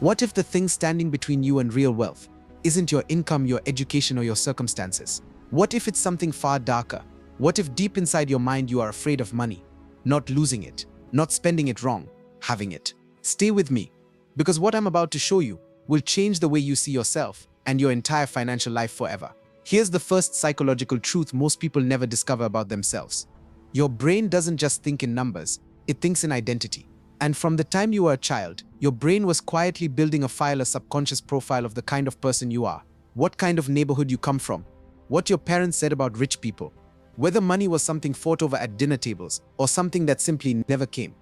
What if the thing standing between you and real wealth isn't your income, your education, or your circumstances? What if it's something far darker? What if deep inside your mind you are afraid of money, not losing it, not spending it wrong, having it? Stay with me, because what I'm about to show you will change the way you see yourself and your entire financial life forever. Here's the first psychological truth most people never discover about themselves. Your brain doesn't just think in numbers, it thinks in identity. And from the time you were a child, your brain was quietly building a subconscious profile of the kind of person you are, what kind of neighborhood you come from, what your parents said about rich people, whether money was something fought over at dinner tables or something that simply never came.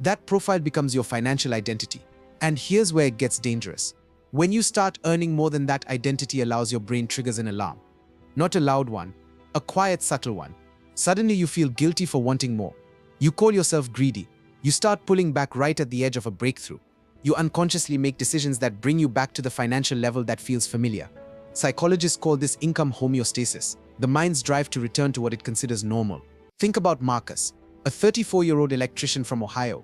That profile becomes your financial identity. And here's where it gets dangerous. When you start earning more than that identity allows, your brain triggers an alarm. Not a loud one, a quiet, subtle one. Suddenly you feel guilty for wanting more. You call yourself greedy. You start pulling back right at the edge of a breakthrough. You unconsciously make decisions that bring you back to the financial level that feels familiar. Psychologists call this income homeostasis, the mind's drive to return to what it considers normal. Think about Marcus, a 34-year-old electrician from Ohio.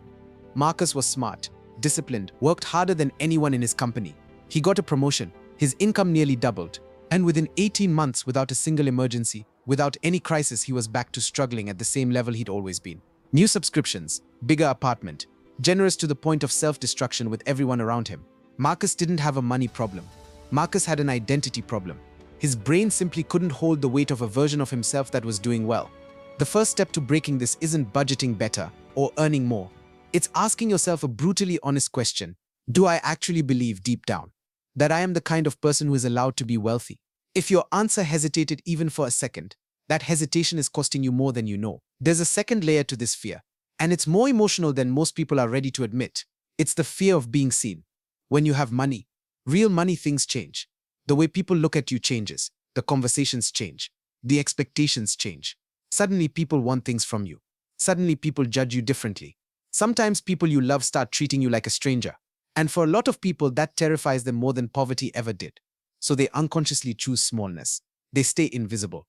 Marcus was smart, disciplined, worked harder than anyone in his company. He got a promotion, his income nearly doubled, and within 18 months, without a single emergency, without any crisis, he was back to struggling at the same level he'd always been. New subscriptions, bigger apartment, generous to the point of self-destruction with everyone around him. Marcus didn't have a money problem. Marcus had an identity problem. His brain simply couldn't hold the weight of a version of himself that was doing well. The first step to breaking this isn't budgeting better or earning more. It's asking yourself a brutally honest question. Do I actually believe deep down that I am the kind of person who is allowed to be wealthy? If your answer hesitated even for a second, that hesitation is costing you more than you know. There's a second layer to this fear, and it's more emotional than most people are ready to admit. It's the fear of being seen. When you have money, real money, things change. The way people look at you changes. The conversations change. The expectations change. Suddenly people want things from you. Suddenly people judge you differently. Sometimes people you love start treating you like a stranger. And for a lot of people, that terrifies them more than poverty ever did. So they unconsciously choose smallness. They stay invisible.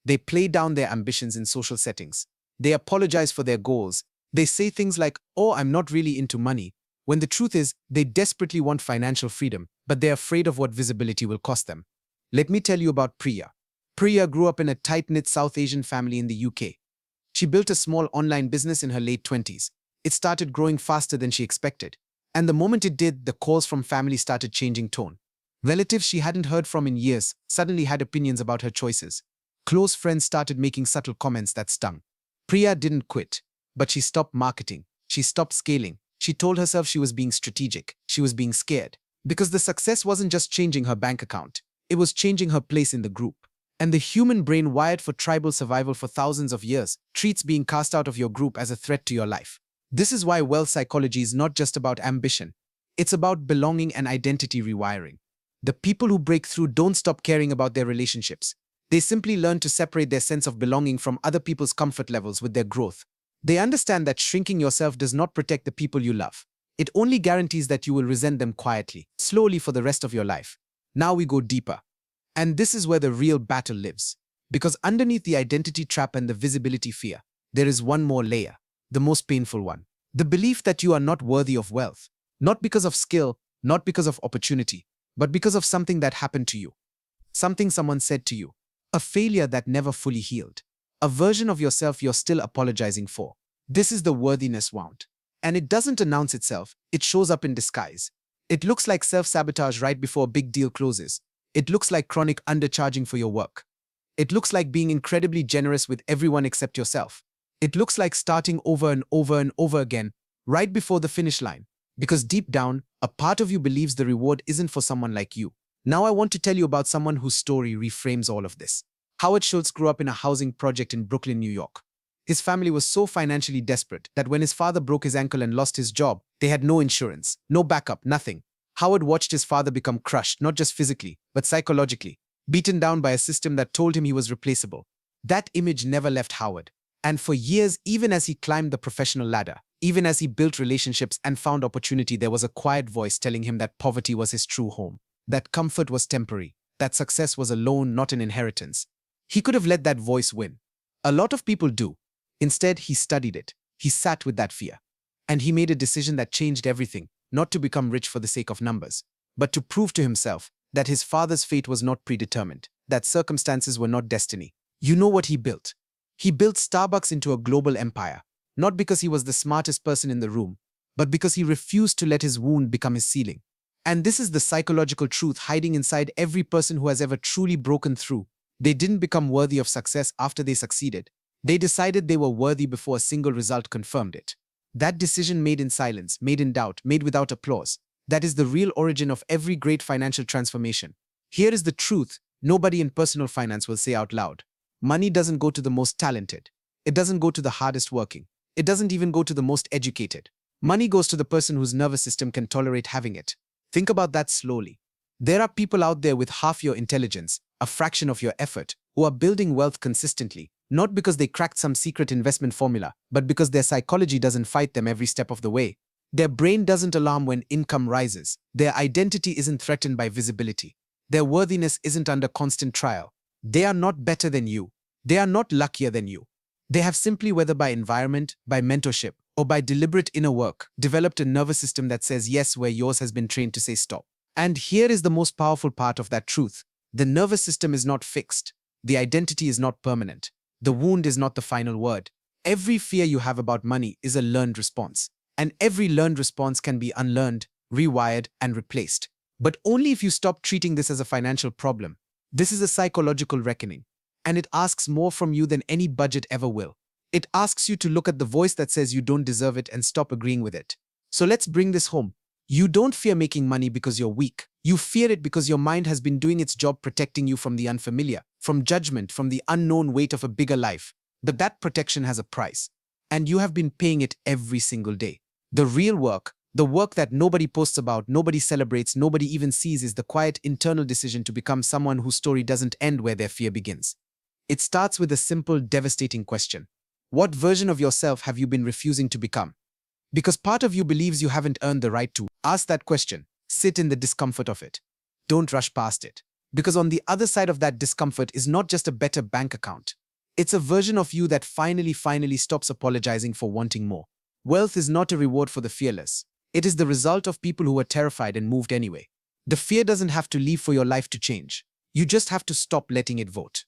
They play down their ambitions in social settings. They apologize for their goals. They say things like, "Oh, I'm not really into money," when the truth is, they desperately want financial freedom, but they're afraid of what visibility will cost them. Let me tell you about Priya. Priya grew up in a tight-knit South Asian family in the UK. She built a small online business in her late 20s. It started growing faster than she expected. And the moment it did, the calls from family started changing tone. Relatives she hadn't heard from in years suddenly had opinions about her choices. Close friends started making subtle comments that stung. Priya didn't quit, but she stopped marketing. She stopped scaling. She told herself she was being strategic. She was being scared. Because the success wasn't just changing her bank account. It was changing her place in the group. And the human brain, wired for tribal survival for thousands of years, treats being cast out of your group as a threat to your life. This is why wealth psychology is not just about ambition. It's about belonging and identity rewiring. The people who break through don't stop caring about their relationships. They simply learn to separate their sense of belonging from other people's comfort levels with their growth. They understand that shrinking yourself does not protect the people you love. It only guarantees that you will resent them quietly, slowly for the rest of your life. Now we go deeper. And this is where the real battle lives. Because underneath the identity trap and the visibility fear, there is one more layer, the most painful one. The belief that you are not worthy of wealth. Not because of skill, not because of opportunity, but because of something that happened to you. Something someone said to you. A failure that never fully healed. A version of yourself you're still apologizing for. This is the worthiness wound. And it doesn't announce itself, it shows up in disguise. It looks like self-sabotage right before a big deal closes. It looks like chronic undercharging for your work. It looks like being incredibly generous with everyone except yourself. It looks like starting over and over and over again, right before the finish line. Because deep down, a part of you believes the reward isn't for someone like you. Now I want to tell you about someone whose story reframes all of this. Howard Schultz grew up in a housing project in Brooklyn, New York. His family was so financially desperate that when his father broke his ankle and lost his job, they had no insurance, no backup, nothing. Howard watched his father become crushed, not just physically, but psychologically, beaten down by a system that told him he was replaceable. That image never left Howard. And for years, even as he climbed the professional ladder, even as he built relationships and found opportunity, there was a quiet voice telling him that poverty was his true home. That comfort was temporary, that success was a loan, not an inheritance. He could have let that voice win. A lot of people do. Instead, he studied it. He sat with that fear. And he made a decision that changed everything. not to become rich for the sake of numbers, but to prove to himself that his father's fate was not predetermined, that circumstances were not destiny. You know what he built? He built Starbucks into a global empire, not because he was the smartest person in the room, but because he refused to let his wound become his ceiling. And this is the psychological truth hiding inside every person who has ever truly broken through. They didn't become worthy of success after they succeeded. They decided they were worthy before a single result confirmed it. That decision made in silence, made in doubt, made without applause, that is the real origin of every great financial transformation. Here is the truth nobody in personal finance will say out loud. Money doesn't go to the most talented. It doesn't go to the hardest working. It doesn't even go to the most educated. Money goes to the person whose nervous system can tolerate having it. Think about that slowly. There are people out there with half your intelligence, a fraction of your effort, who are building wealth consistently, not because they cracked some secret investment formula, but because their psychology doesn't fight them every step of the way. Their brain doesn't alarm when income rises. Their identity isn't threatened by visibility. Their worthiness isn't under constant trial. They are not better than you. They are not luckier than you. They have simply, whether by environment, by mentorship, or by deliberate inner work, developed a nervous system that says yes where yours has been trained to say stop. And here is the most powerful part of that truth. The nervous system is not fixed. The identity is not permanent. The wound is not the final word. Every fear you have about money is a learned response. And every learned response can be unlearned, rewired, and replaced. But only if you stop treating this as a financial problem. This is a psychological reckoning. And it asks more from you than any budget ever will. It asks you to look at the voice that says you don't deserve it and stop agreeing with it. So let's bring this home. You don't fear making money because you're weak. You fear it because your mind has been doing its job protecting you from the unfamiliar, from judgment, from the unknown weight of a bigger life. But that protection has a price. And you have been paying it every single day. The real work, the work that nobody posts about, nobody celebrates, nobody even sees, is the quiet internal decision to become someone whose story doesn't end where their fear begins. It starts with a simple, devastating question. What version of yourself have you been refusing to become? Because part of you believes you haven't earned the right to. Ask that question. Sit in the discomfort of it. Don't rush past it. Because on the other side of that discomfort is not just a better bank account. It's a version of you that finally stops apologizing for wanting more. Wealth is not a reward for the fearless. It is the result of people who were terrified and moved anyway. The fear doesn't have to leave for your life to change. You just have to stop letting it vote.